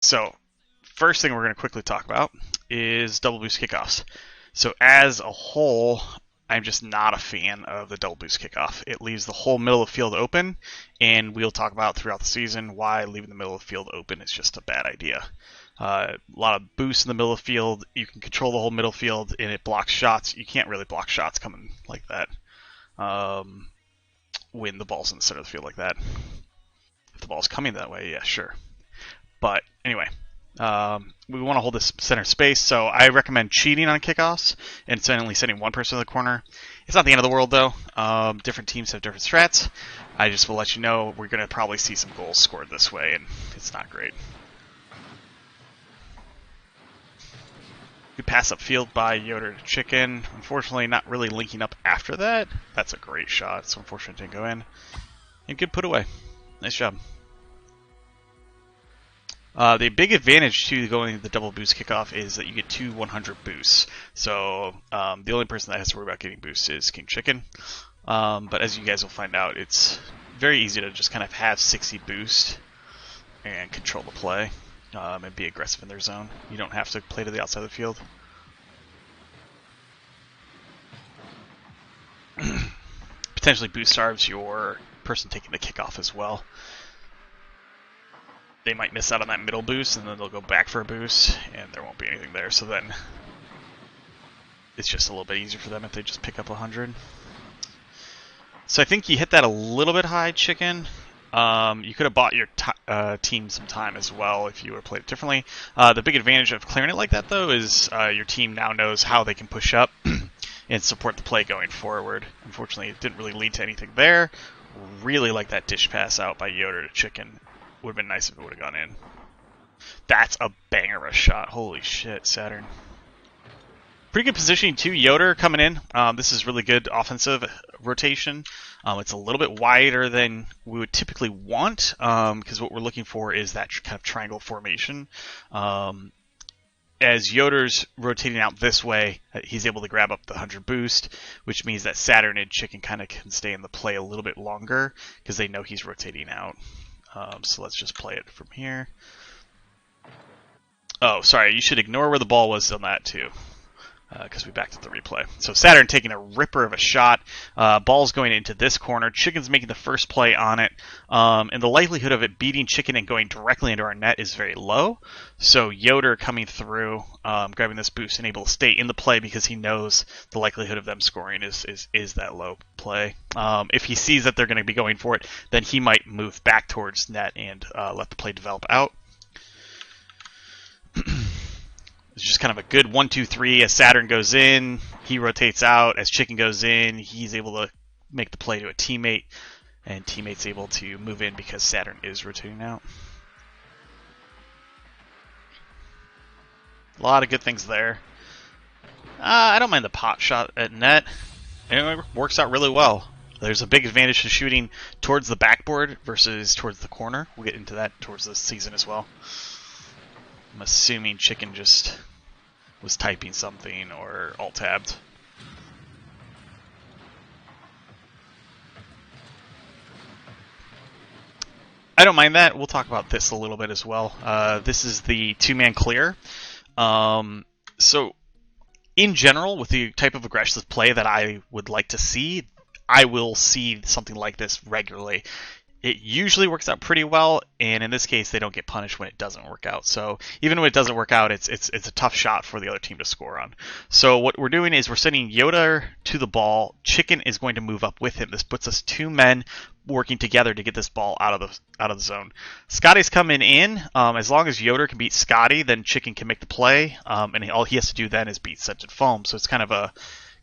So, first thing we're going to quickly talk about is double boost kickoffs. So, as a whole, I'm just not a fan of the double boost kickoff. It leaves the whole middle of the field open, and we'll talk about throughout the season why leaving the middle of the field open is just a bad idea. A lot of boosts in the middle of the field. You can control the whole middle field, and it blocks shots. You can't really block shots coming like that when the ball's in the center of the field like that. If the ball's coming that way, yeah, sure. But anyway, we want to hold this center space, so I recommend cheating on kickoffs and only sending one person to the corner. It's not the end of the world, though. Different teams have different strats. I just will let you know we're going to probably see some goals scored this way, and it's not great. Good pass upfield by Yoder to Chicken. Unfortunately, not really linking up after that. That's a great shot. So unfortunate it didn't go in. And good put away. Nice job. The big advantage to going the double boost kickoff is that you get 2 100 boosts. So the only person that has to worry about getting boosts is King Chicken. But as you guys will find out, it's very easy to just kind of have 60 boost and control the play and be aggressive in their zone. You don't have to play to the outside of the field. Potentially boost starves your person taking the kickoff as well. They might miss out on that middle boost, and then they'll go back for a boost, and there won't be anything there. So then it's just a little bit easier for them if they just pick up 100. So I think you hit that a little bit high, Chicken. You could have bought your team some time as well if you would have played it differently. The big advantage of clearing it like that, though, is your team now knows how they can push up and support the play going forward. Unfortunately, it didn't really lead to anything there. Really like that dish pass out by Yoder to Chicken. Would have been nice if it would have gone in. That's a banger of a shot. Holy shit, Saturn. Pretty good positioning too. Yoder coming in. This is really good offensive rotation. It's a little bit wider than we would typically want because what we're looking for is that kind of triangle formation. As Yoder's rotating out this way, he's able to grab up the 100 boost, which means that Saturn and Chicken kind of can stay in the play a little bit longer because they know he's rotating out. So let's just play it from here. Oh, sorry, you should ignore where the ball was on that too, because we backed up the replay. So Saturn taking a ripper of a shot. Ball's going into this corner. Chicken's making the first play on it, and the likelihood of it beating Chicken and going directly into our net is very low. So Yoder coming through, grabbing this boost and able to stay in the play because he knows the likelihood of them scoring is that low play. If he sees that they're going to be going for it, then he might move back towards net and let the play develop out. It's just kind of a good 1-2-3 as Saturn goes in, he rotates out. As Chicken goes in, he's able to make the play to a teammate, and teammate's able to move in because Saturn is rotating out. A lot of good things there. I don't mind the pot shot at net. It works out really well. There's a big advantage to shooting towards the backboard versus towards the corner. We'll get into that towards the season as well. I'm assuming Chicken just was typing something or alt-tabbed. I don't mind that. We'll talk about this a little bit as well. This is the two-man clear. So, in general, with the type of aggressive play that I would like to see, I will see something like this regularly. It usually works out pretty well, and in this case, they don't get punished when it doesn't work out. So even when it doesn't work out, it's a tough shot for the other team to score on. So what we're doing is we're sending Yoda to the ball. Chicken is going to move up with him. This puts us 2 men working together to get this ball out of the zone. Scotty's coming in. As long as Yoder can beat Scotty, then Chicken can make the play, and all he has to do then is beat Scented Foam. So it's kind of a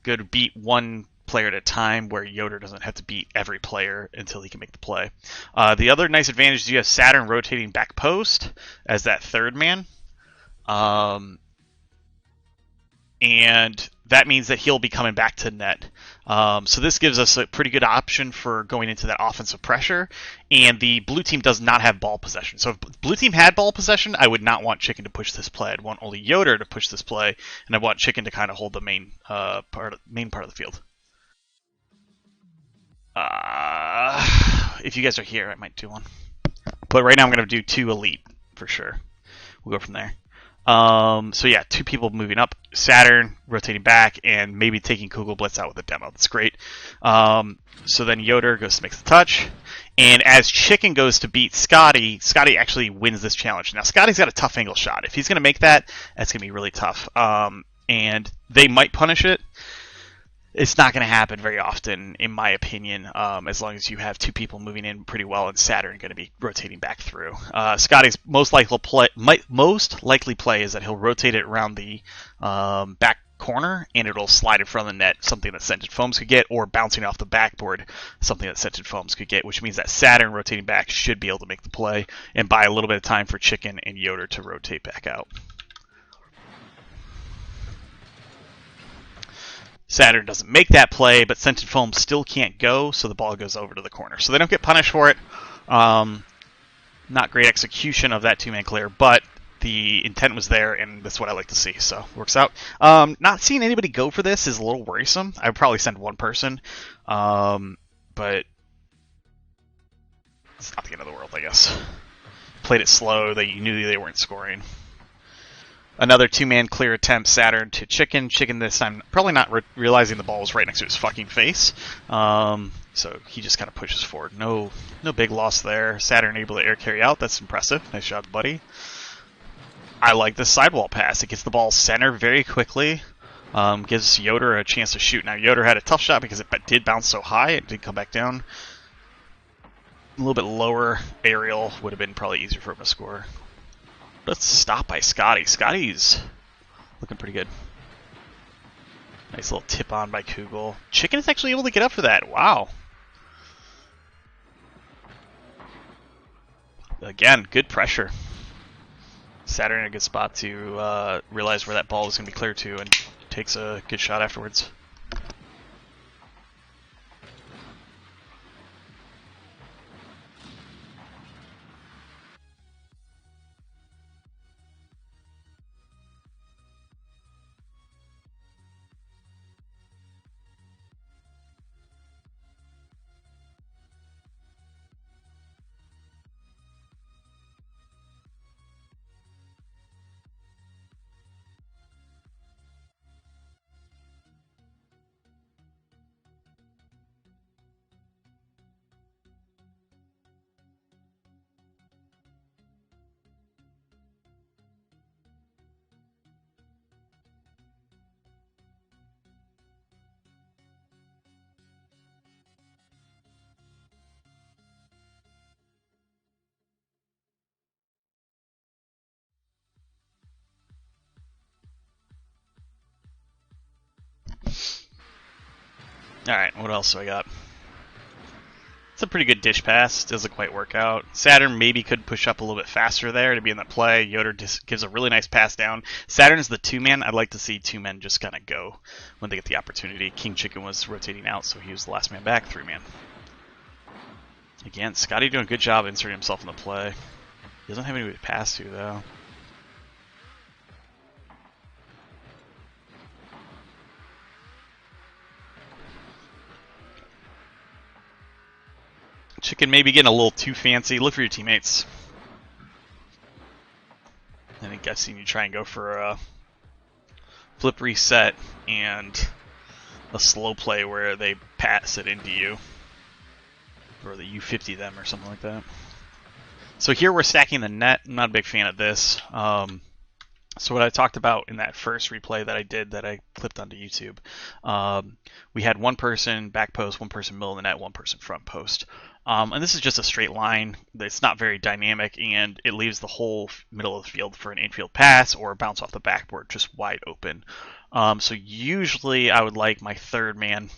good beat one player at a time where Yoder doesn't have to beat every player until he can make the play. The other nice advantage is you have Saturn rotating back post as that third man. And that means that he'll be coming back to net. So this gives us a pretty good option for going into that offensive pressure. And the blue team does not have ball possession. So if blue team had ball possession, I would not want Chicken to push this play. I'd want only Yoder to push this play, and I want Chicken to kind of hold the main part of the field. If you guys are here, I might do one. But right now I'm going to do 2 elite for sure. we'll go from there. So yeah, 2 people moving up, Saturn rotating back, and maybe taking Kugel Blitz out with a demo. That's great. So then Yoder goes to make the touch, and as Chicken goes to beat Scotty, Scotty actually wins this challenge. Now Scotty's got a tough angle shot. If he's going to make that, that's going to be really tough. And they might punish it. It's not going to happen very often, in my opinion, as long as you have 2 people moving in pretty well and Saturn going to be rotating back through. Scotty's most likely play is that he'll rotate it around the back corner and it'll slide in front of the net, something that Scented Foams could get, or bouncing off the backboard, something that Scented Foams could get, which means that Saturn rotating back should be able to make the play and buy a little bit of time for Chicken and Yoder to rotate back out. Saturn doesn't make that play, but Scented Foam still can't go, so the ball goes over to the corner. So they don't get punished for it. Not great execution of that 2-man clear, but the intent was there, and that's what I like to see, so works out. Not seeing anybody go for this is a little worrisome. I would probably send 1 person, but it's not the end of the world, I guess. Played it slow, you knew they weren't scoring. Another 2-man clear attempt, Saturn to Chicken. Chicken this time probably not realizing the ball was right next to his fucking face. So he just kind of pushes forward. No big loss there. Saturn able to air carry out. That's impressive. Nice job, buddy. I like this sidewall pass. It gets the ball center very quickly. Gives Yoder a chance to shoot. Now Yoder had a tough shot because it did bounce so high. It did come back down. A little bit lower aerial would have been probably easier for him to score. Let's stop by Scotty. Scotty's looking pretty good. Nice little tip on by Kugel. Chicken is actually able to get up for that. Wow. Again, good pressure. Saturn in a good spot to realize where that ball was going to be clear to and takes a good shot afterwards. Alright, what else do I got? It's a pretty good dish pass. Doesn't quite work out. Saturn maybe could push up a little bit faster there to be in that play. Yoder just gives a really nice pass down. Saturn's the 2-man. I'd like to see 2 men just kind of go when they get the opportunity. King Chicken was rotating out, so he was the last man back, 3-man. Again, Scotty doing a good job inserting himself in the play. He doesn't have anybody to pass to, though. Chicken maybe getting a little too fancy. Look for your teammates. I think I've seen you try and go for a flip reset and a slow play where they pass it into you. Or that you 50 them or something like that. So here we're stacking the net. I'm not a big fan of this. So what I talked about in that first replay that I did that I clipped onto YouTube, we had 1 person back post, 1 person middle of the net, 1 person front post. And this is just a straight line. It's not very dynamic, and it leaves the whole middle of the field for an infield pass or a bounce off the backboard just wide open. So usually I would like my 3rd man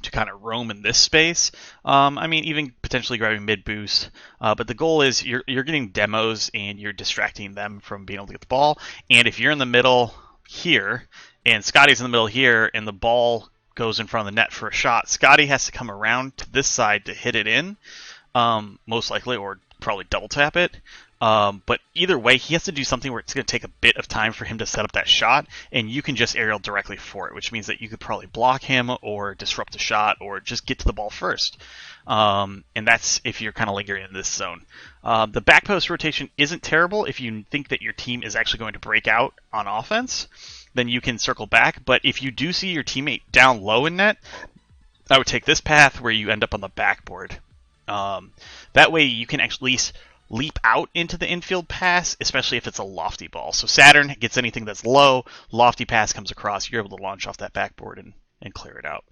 to kind of roam in this space. I mean, even potentially grabbing mid boost. But the goal is you're getting demos and you're distracting them from being able to get the ball. And if you're in the middle here and Scotty's in the middle here and the ball goes in front of the net for a shot, Scotty has to come around to this side to hit it in, most likely, or probably double tap it. But either way, he has to do something where it's going to take a bit of time for him to set up that shot, and you can just aerial directly for it, which means that you could probably block him or disrupt the shot or just get to the ball first. And that's if you're kind of lingering in this zone. The back post rotation isn't terrible if you think that your team is actually going to break out on offense. Then you can circle back. But if you do see your teammate down low in net, I would take this path where you end up on the backboard. That way you can at least leap out into the infield pass, especially if it's a lofty ball. So Saturn gets anything that's low, lofty pass comes across, you're able to launch off that backboard and clear it out.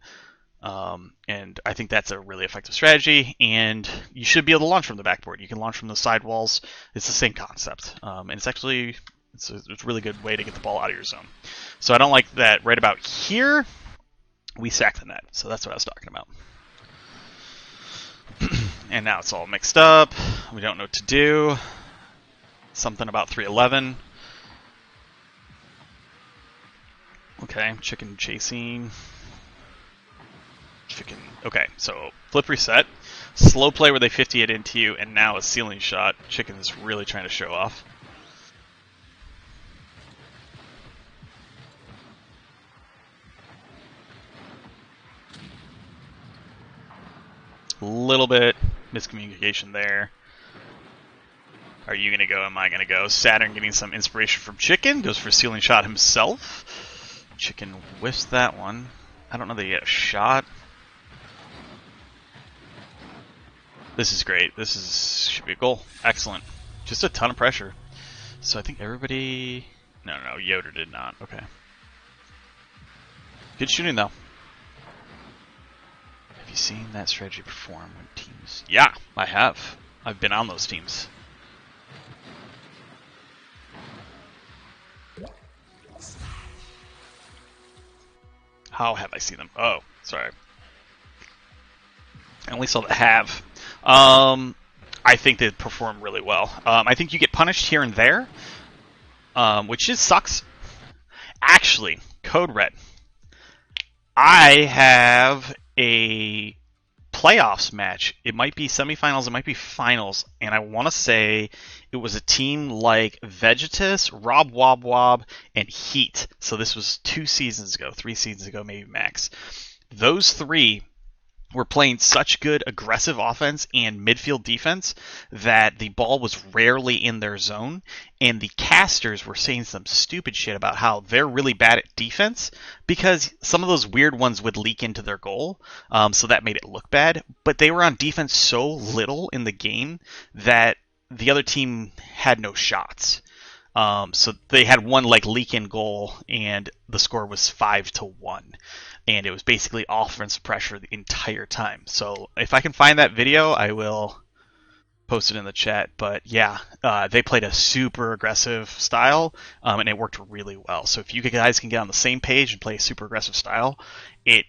And I think that's a really effective strategy, and you should be able to launch from the backboard. You can launch from the sidewalls. It's the same concept, and it's actually it's a really good way to get the ball out of your zone. So I don't like that right about here. We sack the net, so that's what I was talking about. And now it's all mixed up. We don't know what to do. Something about 311. Okay, chicken chasing. Chicken. Okay, so flip reset. Slow play where they 50 it into you, and now a ceiling shot. Chicken is really trying to show off. A little bit miscommunication there. Are you going to go? Am I going to go? Saturn getting some inspiration from Chicken. Goes for ceiling shot himself. Chicken whiffs that one. I don't know that he had a shot. This is great. Should be a goal. Excellent. Just a ton of pressure. So I think everybody... No, Yoder did not. Okay. Good shooting, though. Have you seen that strategy perform when teams... Yeah, I have. I've been on those teams. How have I seen them? Oh, sorry. I only saw the have. I think they perform really well. I think you get punished here and there, which just sucks. Actually, Code Red. I have a playoffs match. It might be semifinals, it might be finals, and I want to say it was a team like Vegetus, Rob Wob Wob, and Heat. So this was 3 seasons ago, maybe max. Those three were playing such good aggressive offense and midfield defense that the ball was rarely in their zone, and the casters were saying some stupid shit about how they're really bad at defense because some of those weird ones would leak into their goal, so that made it look bad. But they were on defense so little in the game that the other team had no shots. So they had one like leak in goal, and the score was 5-1. And it was basically offensive pressure the entire time. So if I can find that video, I will post it in the chat. But yeah, they played a super aggressive style, and it worked really well. So if you guys can get on the same page and play a super aggressive style, it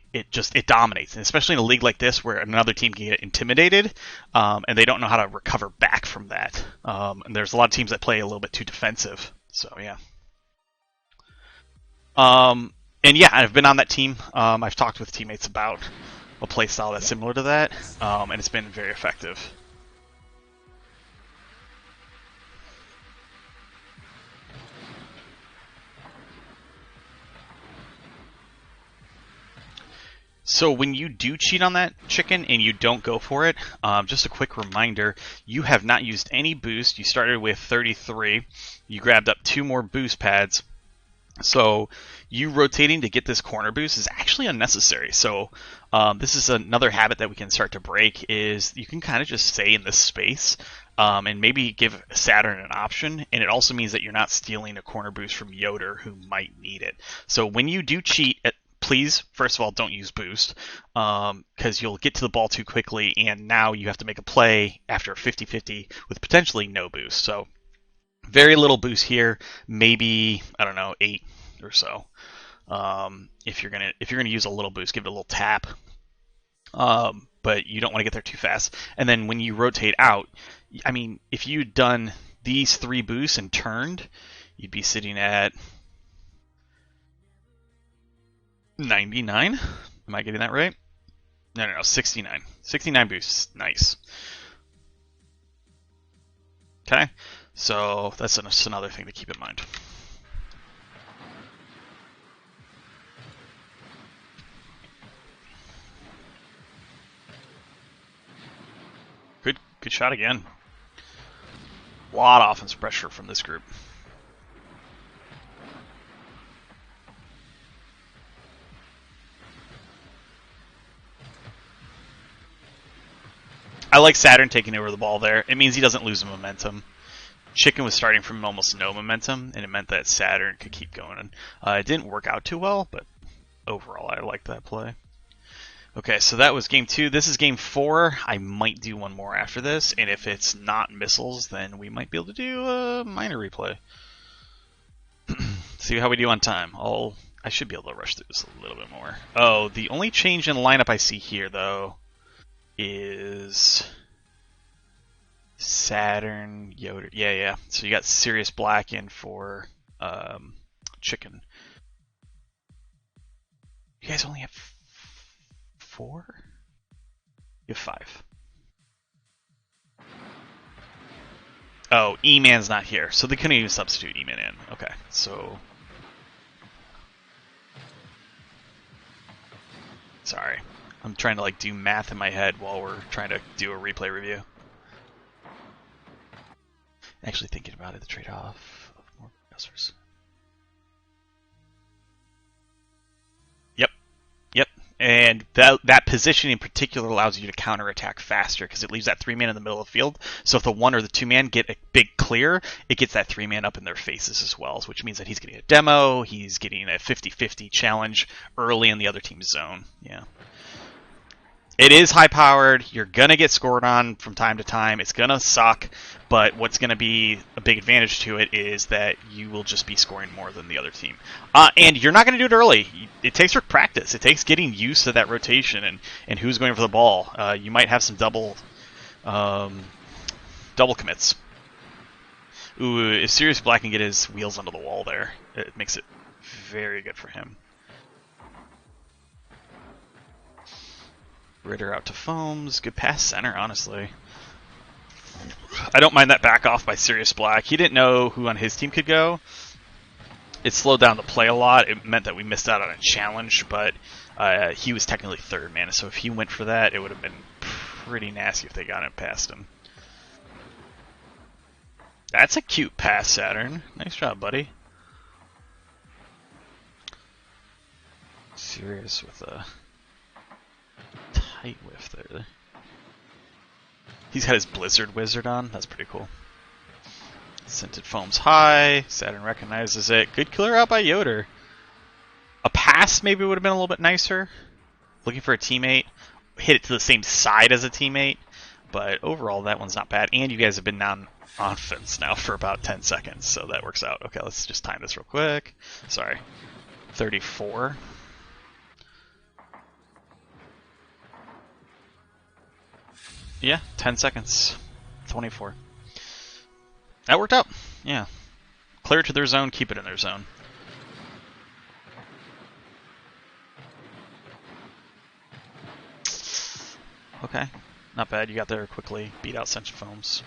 dominates. And especially in a league like this where another team can get intimidated, and they don't know how to recover back from that. And there's a lot of teams that play a little bit too defensive. So yeah. And yeah, I've been on that team. I've talked with teammates about a play style that's similar to that, and it's been very effective. So when you do cheat on that chicken and you don't go for it, just a quick reminder, you have not used any boost. You started with 33. You grabbed up 2 more boost pads. So you rotating to get this corner boost is actually unnecessary. So this is another habit that we can start to break, is you can kind of just stay in this space and maybe give Saturn an option. And it also means that you're not stealing a corner boost from Yoder, who might need it. So when you do cheat, please, first of all, don't use boost because you'll get to the ball too quickly, and now you have to make a play after a 50-50 with potentially no boost. So very little boost here, maybe, I don't know, 8 or so. If you're gonna use a little boost, give it a little tap. But you don't want to get there too fast. And then when you rotate out, I mean, if you'd done these 3 boosts and turned, you'd be sitting at 99. Am I getting that right? No, 69. 69 boosts. Nice. Okay. So that's another thing to keep in mind. Good shot again. A lot of offensive pressure from this group. I like Saturn taking over the ball there. It means he doesn't lose momentum. Chicken was starting from almost no momentum, and it meant that Saturn could keep going. It didn't work out too well, but overall, I liked that play. Okay, so that was game 2. This is game 4. I might do one more after this, and if it's not missiles, then we might be able to do a minor replay. See how we do on time. I should be able to rush through this a little bit more. Oh, the only change in lineup I see here, though, is Saturn, Yoder. Yeah. So you got Sirius Black in for Chicken. You guys only have 4? You have 5. Oh, E-Man's not here, so they couldn't even substitute E-Man in. Okay, so... Sorry. I'm trying to do math in my head while we're trying to do a replay review. Actually thinking about it, the trade-off of more browsers. Yep. And that position in particular allows you to counterattack faster because it leaves that 3-man in the middle of the field. So if the 1 or the 2-man get a big clear, it gets that 3-man up in their faces as well, which means that he's getting a demo, he's getting a 50-50 challenge early in the other team's zone. Yeah. It is high-powered. You're going to get scored on from time to time. It's going to suck, but what's going to be a big advantage to it is that you will just be scoring more than the other team. And you're not going to do it early. It takes practice. It takes getting used to that rotation and who's going for the ball. You might have some double commits. Ooh, if Sirius Black can get his wheels under the wall there, it makes it very good for him. Ritter out to Foams. Good pass center, honestly. I don't mind that back off by Sirius Black. He didn't know who on his team could go. It slowed down the play a lot. It meant that we missed out on a challenge, but he was technically 3rd man, so if he went for that, it would have been pretty nasty if they got it past him. That's a cute pass, Saturn. Nice job, buddy. Sirius with a tight whiff there. He's got his Blizzard Wizard on. That's pretty cool. Scented Foam's high. Saturn recognizes it. Good clear out by Yoder. A pass maybe would have been a little bit nicer. Looking for a teammate. Hit it to the same side as a teammate. But overall, that one's not bad. And you guys have been on offense now for about 10 seconds, so that works out. Okay, let's just time this real quick. Sorry. 34. Yeah, 10 seconds. 24. That worked out. Yeah. Clear to their zone, keep it in their zone. Okay. Not bad. You got there quickly. Beat out Sentient Foams.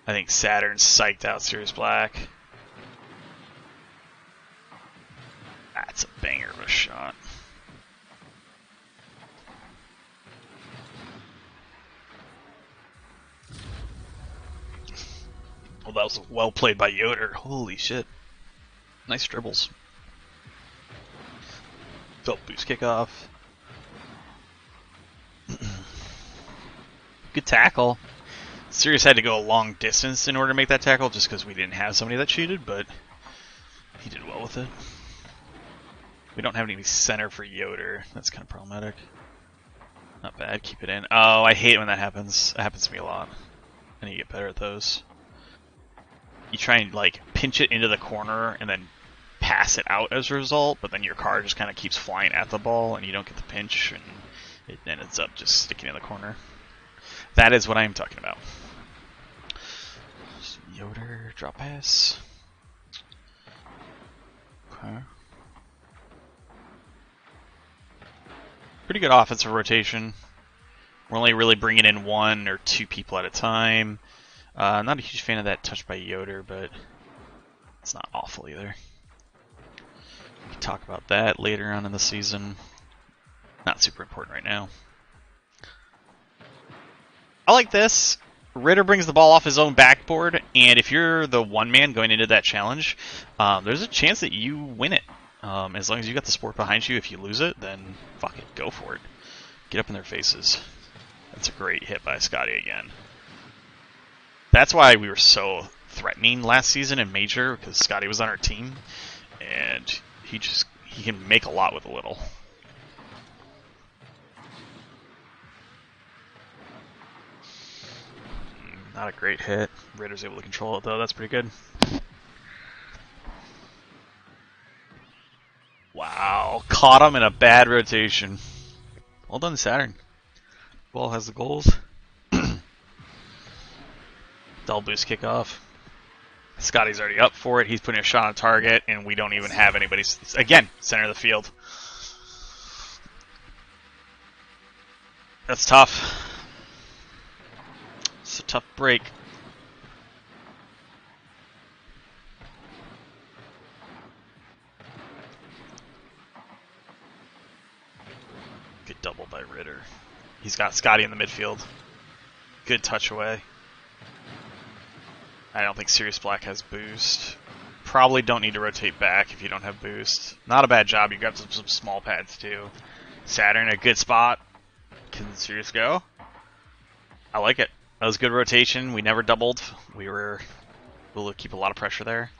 I think Saturn's psyched out Sirius Black. That's a banger of a shot. Well, that was well played by Yoder. Holy shit. Nice dribbles. Felt boost kickoff. Good tackle. Sirius had to go a long distance in order to make that tackle just because we didn't have somebody that cheated, but he did well with it. We don't have any center for Yoder. That's kind of problematic. Not bad. Keep it in. Oh, I hate when that happens. That happens to me a lot. I need to get better at those. You try and pinch it into the corner and then pass it out as a result, but then your car just kind of keeps flying at the ball and you don't get the pinch and it ends up just sticking in the corner. That is what I'm talking about. Yoder, drop pass. Okay. Pretty good offensive rotation. We're only really bringing in 1 or 2 people at a time. Not a huge fan of that touch by Yoder, but it's not awful either. We can talk about that later on in the season. Not super important right now. I like this. Ritter brings the ball off his own backboard, and if you're the one man going into that challenge, there's a chance that you win it. As long as you got the support behind you, if you lose it, then fuck it, go for it. Get up in their faces. That's a great hit by Scotty again. That's why we were so threatening last season in Major, because Scotty was on our team, and he can make a lot with a little. Not a great hit. Ritter's able to control it though, that's pretty good. Wow, caught him in a bad rotation. Well done, Saturn. Ball has the goals. Double boost kickoff. Scotty's already up for it. He's putting a shot on target, and we don't even have anybody. Again, center of the field. That's tough. It's a tough break. Good double by Ritter. He's got Scotty in the midfield. Good touch away. I don't think Sirius Black has boost. Probably don't need to rotate back if you don't have boost. Not a bad job. You got some small pads too. Saturn, a good spot. Can Sirius go? I like it. That was good rotation. We never doubled. We were able to keep a lot of pressure there.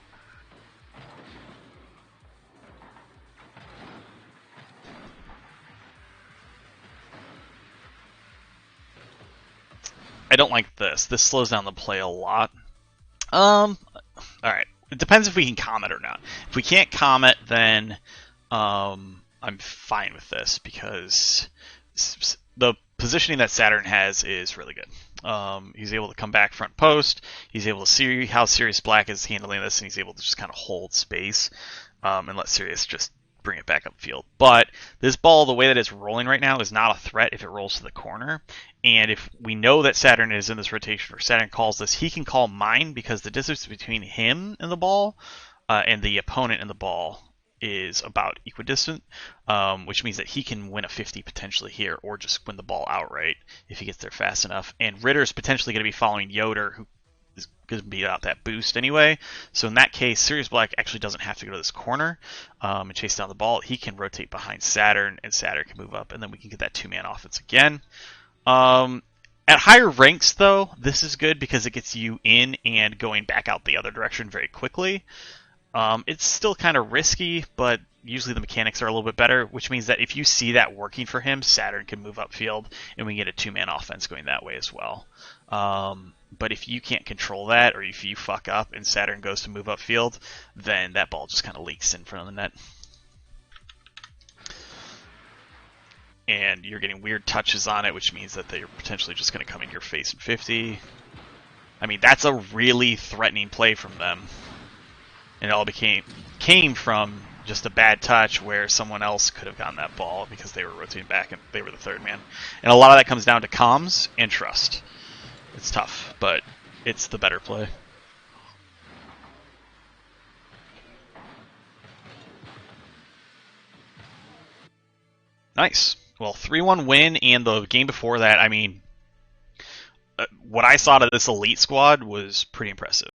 I don't like this. This slows down the play a lot. Alright. It depends if we can comet or not. If we can't comet, then I'm fine with this because the positioning that Saturn has is really good. He's able to come back front post. He's able to see how Sirius Black is handling this, and he's able to just kind of hold space and let Sirius just bring it back upfield. But this ball, the way that it's rolling right now, is not a threat if it rolls to the corner. And if we know that Saturn is in this rotation, or Saturn calls this, he can call mine because the distance between him and the ball and the opponent and the ball is about equidistant, which means that he can win a 50 potentially here, or just win the ball outright if he gets there fast enough. And Ritter's potentially going to be following Yoder, who is going to be out that boost anyway. So in that case, Sirius Black actually doesn't have to go to this corner and chase down the ball. He can rotate behind Saturn, and Saturn can move up, and then we can get that two-man offense again. At higher ranks, though, this is good because it gets you in and going back out the other direction very quickly. It's still kind of risky, but usually the mechanics are a little bit better, which means that if you see that working for him, Saturn can move upfield, and we get a two-man offense going that way as well. But if you can't control that, or if you fuck up and Saturn goes to move upfield, then that ball just kind of leaks in front of the net. And you're getting weird touches on it, which means that they're potentially just going to come in your face in 50. I mean, that's a really threatening play from them. And it all came from just a bad touch where someone else could have gotten that ball because they were rotating back and they were the third man. And a lot of that comes down to comms and trust. It's tough, but it's the better play. Nice. Well, 3-1 win, and the game before that, I mean, what I saw to this elite squad was pretty impressive.